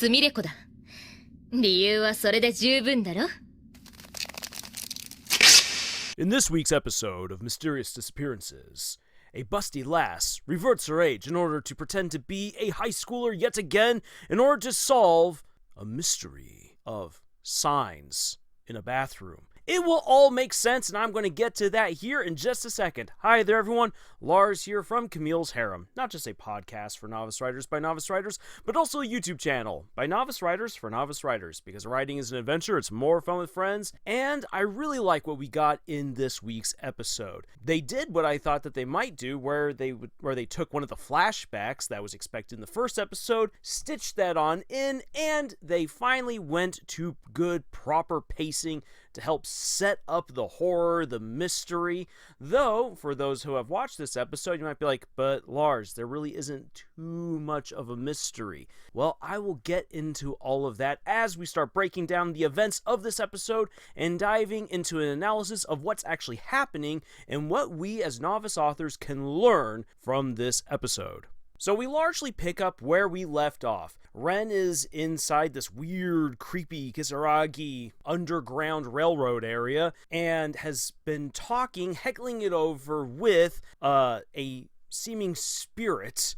すみれ子だ。理由はそれで十分だろ? In this week's episode of Mysterious Disappearances, a busty lass reverts her age in order to pretend to be a high schooler yet again in order to solve a mystery of signs in a bathroom. It will all make sense, and I'm going to get to that here in just a second. Hi there, everyone. Lars here from Camille's Harem. Not just a podcast for novice writers by novice writers, but also a YouTube channel by novice writers for novice writers. Because writing is an adventure, it's more fun with friends, and I really like what we got in this week's episode. They did what I thought that they might do, where they took one of the flashbacks that was expected in the first episode, stitched that on in, and they finally went to good, proper pacing to help set up the horror, the mystery. Though, for those who have watched this episode, you might be like, but Lars, there really isn't too much of a mystery. Well, I will get into all of that as we start breaking down the events of this episode and diving into an analysis of what's actually happening and what we as novice authors can learn from this episode. So we largely pick up where we left off. Ren is inside this weird, creepy Kisaragi underground railroad area and has been talking, heckling it over with a seeming spirit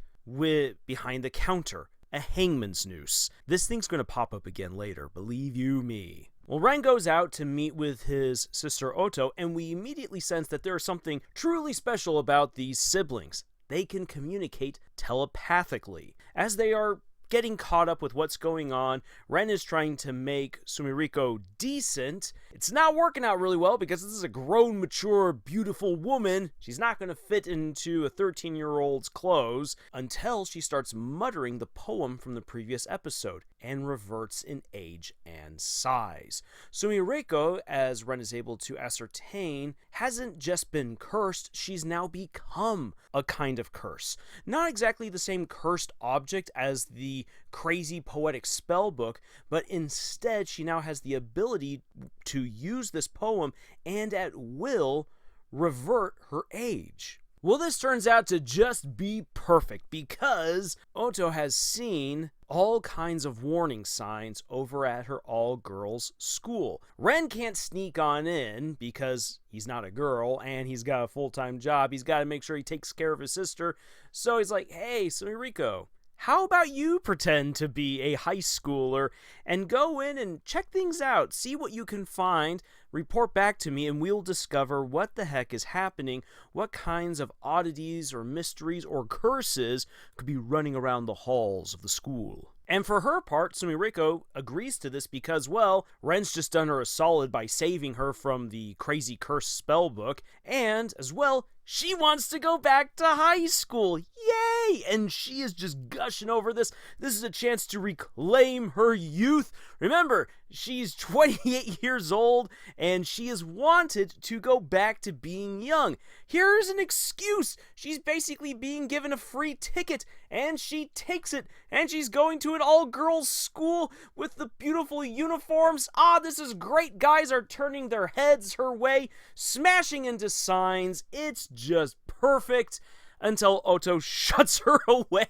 behind the counter, a hangman's noose. This thing's going to pop up again later, believe you me. Well, Ren goes out to meet with his sister Oto, and we immediately sense that there is something truly special about these siblings. They can communicate telepathically. As they are getting caught up with what's going on, Ren is trying to make Sumiriko decent. It's not working out really well because this is a grown, mature, beautiful woman. She's not going to fit into a 13-year-old's clothes until she starts muttering the poem from the previous episode and reverts in age and size. Sumiriko, as Ren is able to ascertain, hasn't just been cursed, she's now become a kind of curse. Not exactly the same cursed object as the crazy poetic spell book, but instead she now has the ability to use this poem and at will revert her age. Well, this turns out to just be perfect because Oto has seen all kinds of warning signs over at her all-girls school. Ren can't sneak on in because he's not a girl and he's got a full-time job. He's got to make sure he takes care of his sister. So he's like, hey, Sumiriko, how about you pretend to be a high schooler and go in and check things out, see what you can find, report back to me, and we'll discover what the heck is happening, what kinds of oddities or mysteries or curses could be running around the halls of the school. And for her part, Sumiriko agrees to this because, well, Ren's just done her a solid by saving her from the crazy curse spell book, and, as well, she wants to go back to high school. Yay! And she is just gushing over this. This is a chance to reclaim her youth. Remember, she's 28 years old, and she is wanted to go back to being young. Here's an excuse. She's basically being given a free ticket, and she takes it, and she's going to an all-girls school with the beautiful uniforms. This is great. Guys are turning their heads her way, smashing into signs. It's just perfect until Oto shuts her away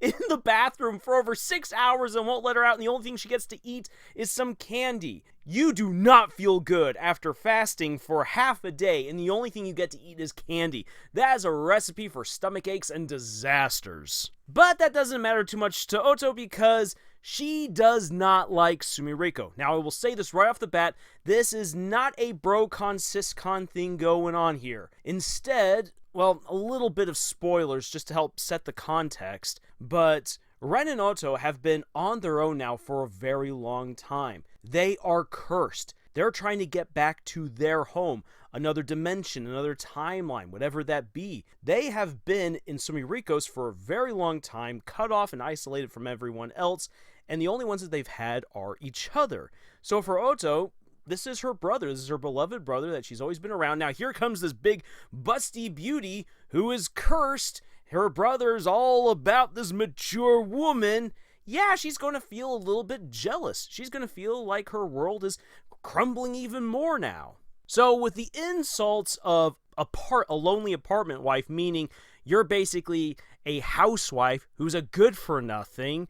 in the bathroom for over 6 hours and won't let her out, and the only thing she gets to eat is some candy. You do not feel good after fasting for half a day, and the only thing you get to eat is candy. That is a recipe for stomach aches and disasters. But that doesn't matter too much to Oto because she does not like Sumiriko. Now, I will say this right off the bat, this is not a bro-con, cis-con thing going on here. Instead, well, a little bit of spoilers just to help set the context, but Ren and Oto have been on their own now for a very long time. They are cursed. They're trying to get back to their home, another dimension, another timeline, whatever that be. They have been in Sumiriko's for a very long time, cut off and isolated from everyone else, and the only ones that they've had are each other. So for Oto, this is her brother. This is her beloved brother that she's always been around. Now here comes this big busty beauty who is cursed. Her brother's all about this mature woman. Yeah, she's going to feel a little bit jealous. She's going to feel like her world is crumbling even more now. So with the insults of a lonely apartment wife, meaning you're basically a housewife who's a good-for-nothing,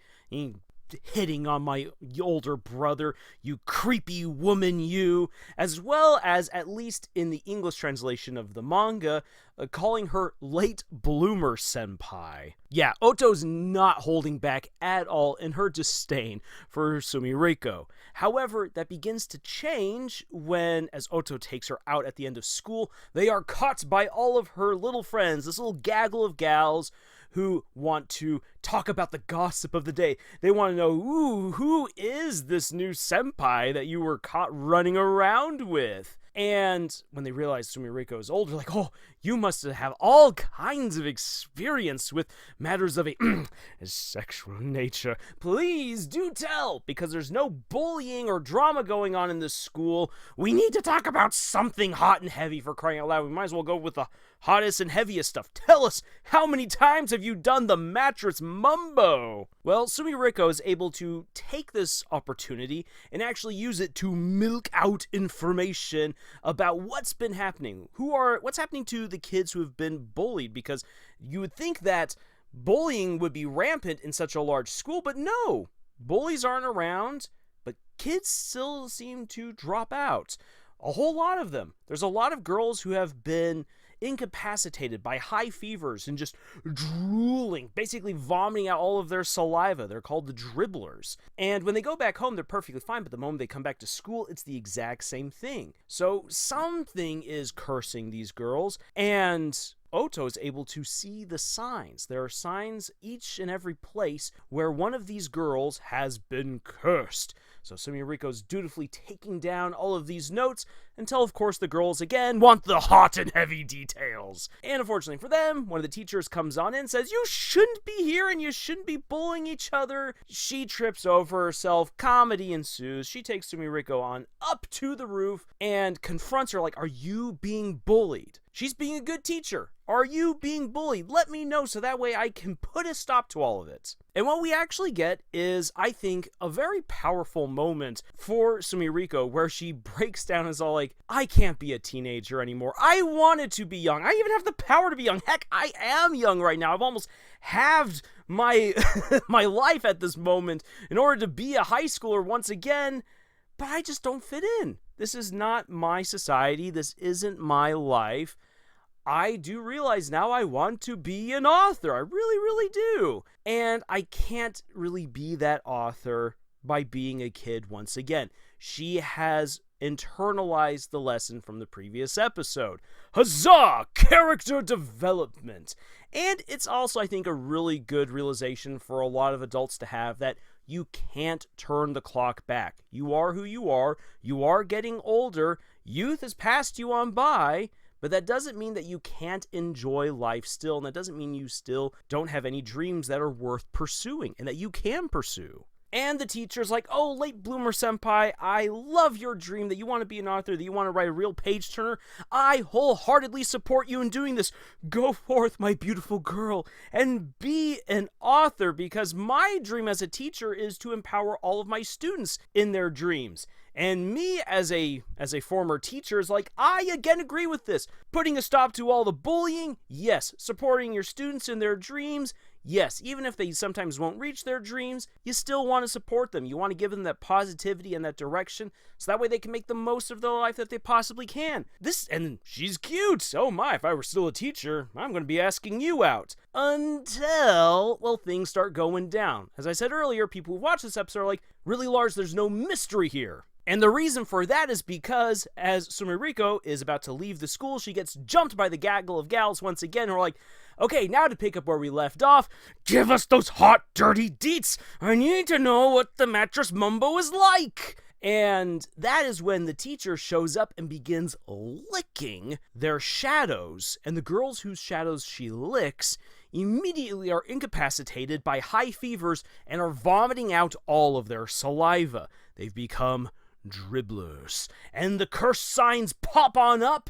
hitting on my older brother, you creepy woman, you, as well as, at least in the English translation of the manga, calling her late bloomer senpai. Yeah, Oto's not holding back at all in her disdain for Sumiriko. However, that begins to change when, as Oto takes her out at the end of school, they are caught by all of her little friends, this little gaggle of gals who want to talk about the gossip of the day. They want to know, ooh, who is this new senpai that you were caught running around with? And when they realize Sumiriko is older, like, oh, you must have all kinds of experience with matters of a sexual nature. Please do tell, because there's no bullying or drama going on in this school. We need to talk about something hot and heavy, for crying out loud. We might as well go with the hottest and heaviest stuff. Tell us, how many times have you done the mattress mumbo? Well, Sumiriko is able to take this opportunity and actually use it to milk out information about what's been happening. What's happening to the kids who have been bullied, because you would think that bullying would be rampant in such a large school, but no, bullies aren't around, but kids still seem to drop out. A whole lot of them. There's a lot of girls who have been incapacitated by high fevers and just drooling, basically vomiting out all of their saliva. They're called the dribblers. And when they go back home, they're perfectly fine, but the moment they come back to school, it's the exact same thing. So something is cursing these girls, and Oto is able to see the signs. There are signs each and every place where one of these girls has been cursed. So Sumiriko's dutifully taking down all of these notes until, of course, the girls again want the hot and heavy details. And unfortunately for them, one of the teachers comes on in and says, you shouldn't be here and you shouldn't be bullying each other. She trips over herself. Comedy ensues. She takes Sumiriko on up to the roof and confronts her like, are you being bullied? She's being a good teacher. Are you being bullied? Let me know so that way I can put a stop to all of it. And what we actually get is, I think, a very powerful moment for Sumiriko where she breaks down and is all like, I can't be a teenager anymore. I wanted to be young. I even have the power to be young. Heck, I am young right now. I've almost halved my my life at this moment in order to be a high schooler once again, but I just don't fit in. This is not my society. This isn't my life. I do realize now I want to be an author. I really, really do. And I can't really be that author by being a kid once again. She has internalized the lesson from the previous episode. Huzzah! Character development. And it's also, I think, a really good realization for a lot of adults to have, that you can't turn the clock back. You are who you are. You are getting older. Youth has passed you on by. But that doesn't mean that you can't enjoy life still, and that doesn't mean you still don't have any dreams that are worth pursuing, and that you can pursue. And the teacher's like, oh, late bloomer senpai, I love your dream that you want to be an author, that you want to write a real page-turner. I wholeheartedly support you in doing this. Go forth, my beautiful girl, and be an author, because my dream as a teacher is to empower all of my students in their dreams. And me, as a former teacher, is like, I again agree with this. Putting a stop to all the bullying, yes. Supporting your students in their dreams, yes. Even if they sometimes won't reach their dreams, you still want to support them. You want to give them that positivity and that direction, so that way they can make the most of their life that they possibly can. And she's cute. Oh my, if I were still a teacher, I'm going to be asking you out. Until, well, things start going down. As I said earlier, people who watch this episode are like, really, Lars, there's no mystery here. And the reason for that is because as Sumiriko is about to leave the school, she gets jumped by the gaggle of gals once again, who are like, okay, now to pick up where we left off, give us those hot, dirty deets. I need to know what the mattress mumbo is like. And that is when the teacher shows up and begins licking their shadows. And the girls whose shadows she licks immediately are incapacitated by high fevers and are vomiting out all of their saliva. They've become dribblers, and the curse signs pop on up,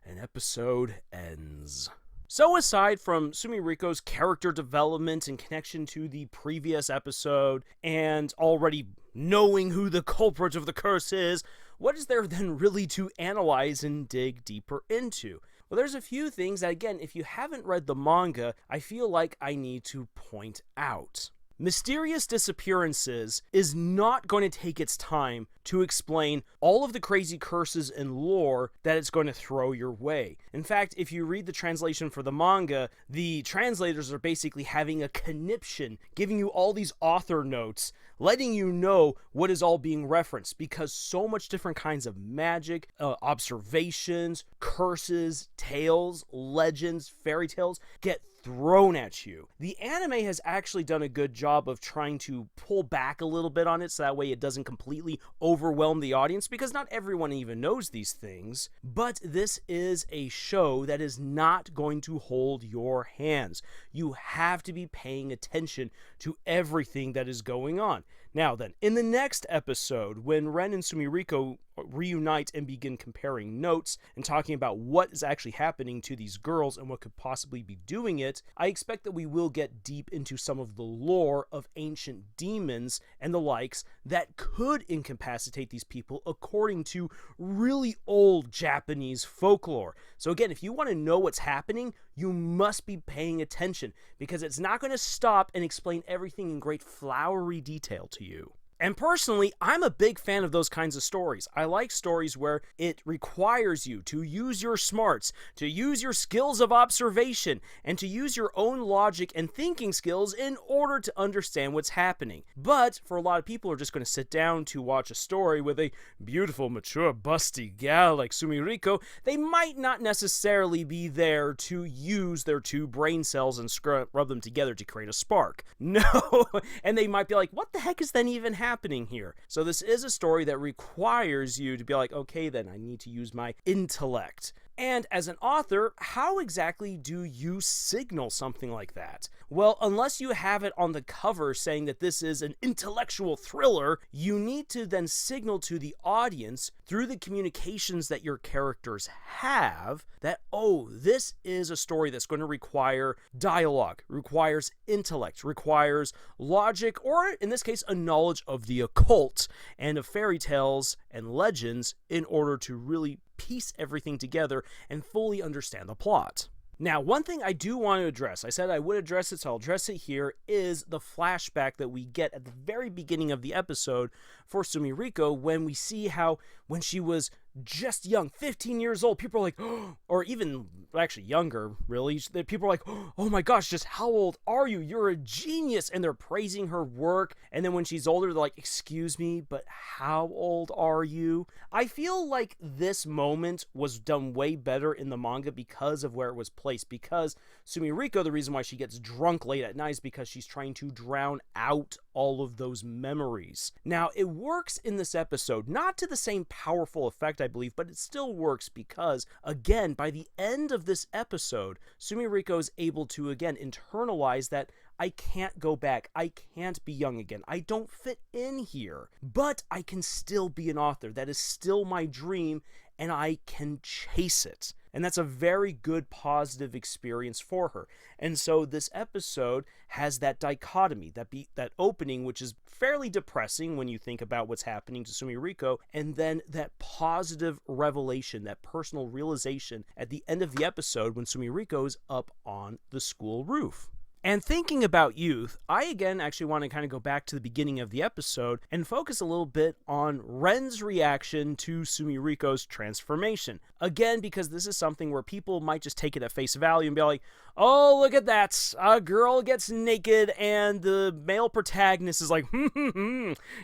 and episode ends. So aside from Sumiriko's character development in connection to the previous episode, and already knowing who the culprit of the curse is, what is there then really to analyze and dig deeper into? Well, there's a few things that, again, if you haven't read the manga, I feel like I need to point out. Mysterious Disappearances is not going to take its time to explain all of the crazy curses and lore that it's going to throw your way. In fact, if you read the translation for the manga, the translators are basically having a conniption, giving you all these author notes, letting you know what is all being referenced, because so much different kinds of magic, observations, curses, tales, legends, fairy tales get thrown at you. The anime has actually done a good job of trying to pull back a little bit on it so that way it doesn't completely overwhelm the audience, because not everyone even knows these things. But this is a show that is not going to hold your hands. You have to be paying attention to everything that is going on. Now then, in the next episode, when Ren and Sumiriko reunite and begin comparing notes and talking about what is actually happening to these girls and what could possibly be doing it, I expect that we will get deep into some of the lore of ancient demons and the likes that could incapacitate these people according to really old Japanese folklore. So again, if you want to know what's happening, you must be paying attention, because it's not going to stop and explain everything in great flowery detail to you. And personally, I'm a big fan of those kinds of stories. I like stories where it requires you to use your smarts, to use your skills of observation, and to use your own logic and thinking skills in order to understand what's happening. But for a lot of people who are just going to sit down to watch a story with a beautiful, mature, busty gal like Sumiriko, they might not necessarily be there to use their two brain cells and rub them together to create a spark. No, and they might be like, what the heck is then even happening here? So this is a story that requires you to be like, okay, then I need to use my intellect. And as an author, how exactly do you signal something like that? Well, unless you have it on the cover saying that this is an intellectual thriller, you need to then signal to the audience through the communications that your characters have that, oh, this is a story that's going to require dialogue, requires intellect, requires logic, or in this case, a knowledge of the occult and of fairy tales and legends in order to really piece everything together and fully understand the plot. Now, one thing I do want to address, I said I would address it, so I'll address it here, is the flashback that we get at the very beginning of the episode for Sumiriko, when we see how when she was just young, 15 years old, people are like, oh, or even actually younger, really, people are like, oh my gosh, just how old are you? You're a genius, and they're praising her work, and then when she's older, they're like, excuse me, but how old are you? I feel like this moment was done way better in the manga because of where it was placed, because Sumiriko, the reason why she gets drunk late at night is because she's trying to drown out all of those memories. Now, it works in this episode, not to the same powerful effect, I believe, but it still works because, again, by the end of this episode, Sumiriko is able to, again, internalize that I can't go back. I can't be young again. I don't fit in here, but I can still be an author. That is still my dream, and I can chase it. And that's a very good positive experience for her. And so this episode has that dichotomy, that opening, which is fairly depressing when you think about what's happening to Sumiriko, and then that positive revelation, that personal realization at the end of the episode when Sumiriko's up on the school roof. And thinking about youth, I again actually want to kind of go back to the beginning of the episode and focus a little bit on Ren's reaction to Sumiriko's transformation. Again, because this is something where people might just take it at face value and be like, oh, look at that, a girl gets naked and the male protagonist is like,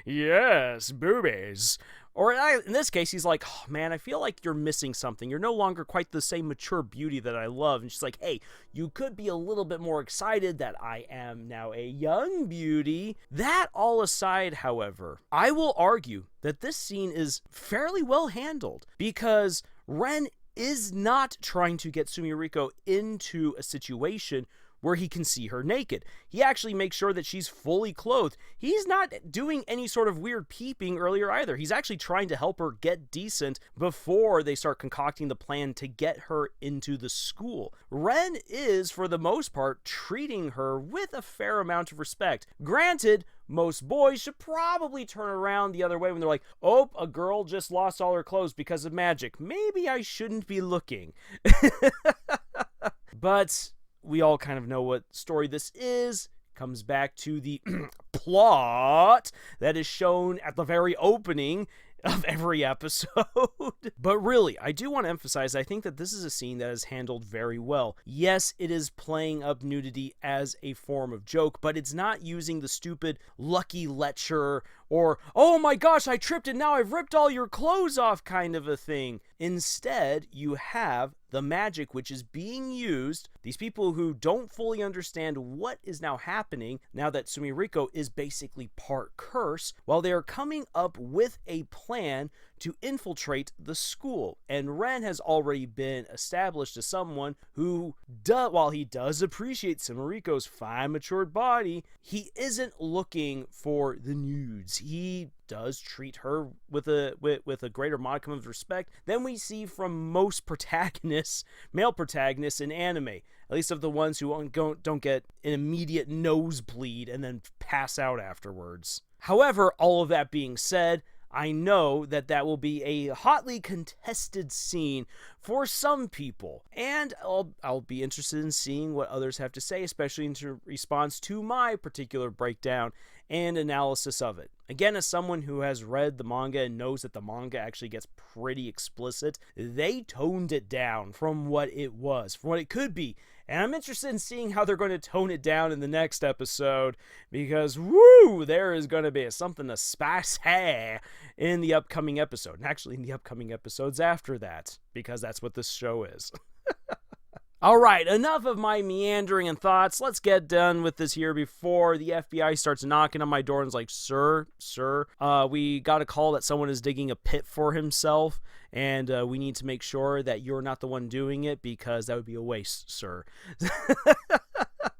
yes, boobies. Or in this case, he's like, oh, man, I feel like you're missing something. You're no longer quite the same mature beauty that I love. And she's like, hey, you could be a little bit more excited that I am now a young beauty. That all aside, however, I will argue that this scene is fairly well handled, because Ren is not trying to get Sumiriko into a situation where he can see her naked. He actually makes sure that she's fully clothed. He's not doing any sort of weird peeping earlier either. He's actually trying to help her get decent before they start concocting the plan to get her into the school. Ren is, for the most part, treating her with a fair amount of respect. Granted, most boys should probably turn around the other way when they're like, oh, a girl just lost all her clothes because of magic. Maybe I shouldn't be looking. But we all kind of know what story this is. comes back to the plot that is shown at the very opening of every episode. But really, I do want to emphasize, I think that this is a scene that is handled very well. Yes, it is playing up nudity as a form of joke, but it's not using the stupid lucky lecher or, oh my gosh, I tripped and now I've ripped all your clothes off kind of a thing. Instead, you have the magic which is being used, these people who don't fully understand what is now happening now that Sumiriko is basically part curse, while they are coming up with a plan to infiltrate the school. And Ren has already been established as someone who, while he does appreciate Sumiriko's fine, matured body, he isn't looking for the nudes. He does treat her with a greater modicum of respect than we see from most protagonists, male protagonists in anime. At least of the ones who don't get an immediate nosebleed and then pass out afterwards. However, all of that being said, I know that will be a hotly contested scene for some people, and I'll be interested in seeing what others have to say, especially in response to my particular breakdown and analysis of it. Again, as someone who has read the manga and knows that the manga actually gets pretty explicit, they toned it down from what it was, from what it could be. And I'm interested in seeing how they're going to tone it down in the next episode, because, woo, there is going to be something to spice in the upcoming episode. And actually in the upcoming episodes after that, because that's what this show is. Alright, enough of my meandering and thoughts. Let's get done with this here before the FBI starts knocking on my door and is like, Sir, we got a call that someone is digging a pit for himself, and we need to make sure that you're not the one doing it, because that would be a waste, sir.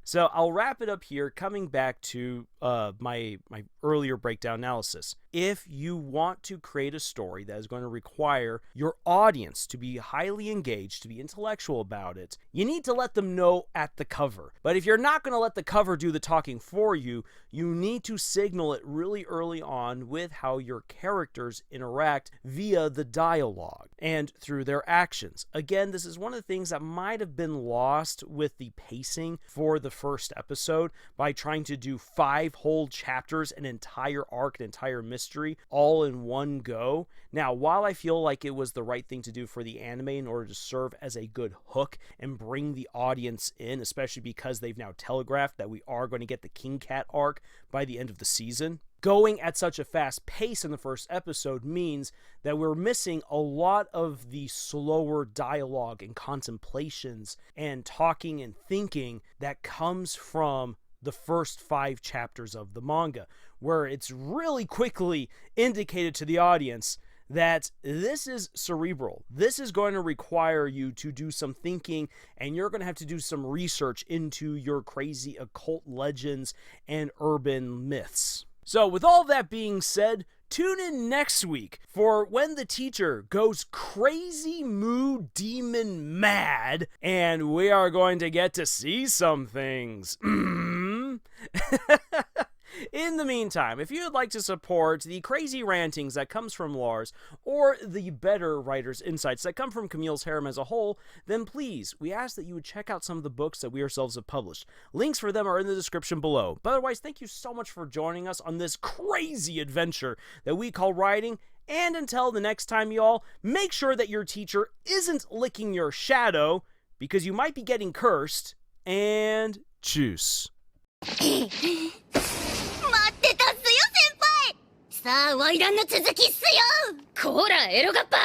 So I'll wrap it up here, coming back to my earlier breakdown analysis. If you want to create a story that is going to require your audience to be highly engaged, to be intellectual about it, you need to let them know at the cover. But if you're not going to let the cover do the talking for you, you need to signal it really early on with how your characters interact via the dialogue and through their actions. Again, this is one of the things that might have been lost with the pacing for the first episode by trying to do 5 whole chapters, an entire arc, an entire mystery, all in one go. Now, while I feel like it was the right thing to do for the anime in order to serve as a good hook and bring the audience in, especially because they've now telegraphed that we are going to get the King Cat arc by the end of the season, going at such a fast pace in the first episode means that we're missing a lot of the slower dialogue and contemplations and talking and thinking that comes from the first 5 chapters of the manga, where it's really quickly indicated to the audience that this is cerebral. This is going to require you to do some thinking, and you're going to have to do some research into your crazy occult legends and urban myths. So with all that being said, tune in next week for when the teacher goes crazy mood demon mad, and we are going to get to see some things. In the meantime, if you'd like to support the crazy rantings that comes from Lars, or the better writer's insights that come from Camille's Harem as a whole, then please, we ask that you would check out some of the books that we ourselves have published. Links for them are in the description below. But otherwise, thank you so much for joining us on this crazy adventure that we call writing. And until the next time, y'all, make sure that your teacher isn't licking your shadow, because you might be getting cursed, and choose. さあ、ワイランの続きっすよ。こら、エロガッパ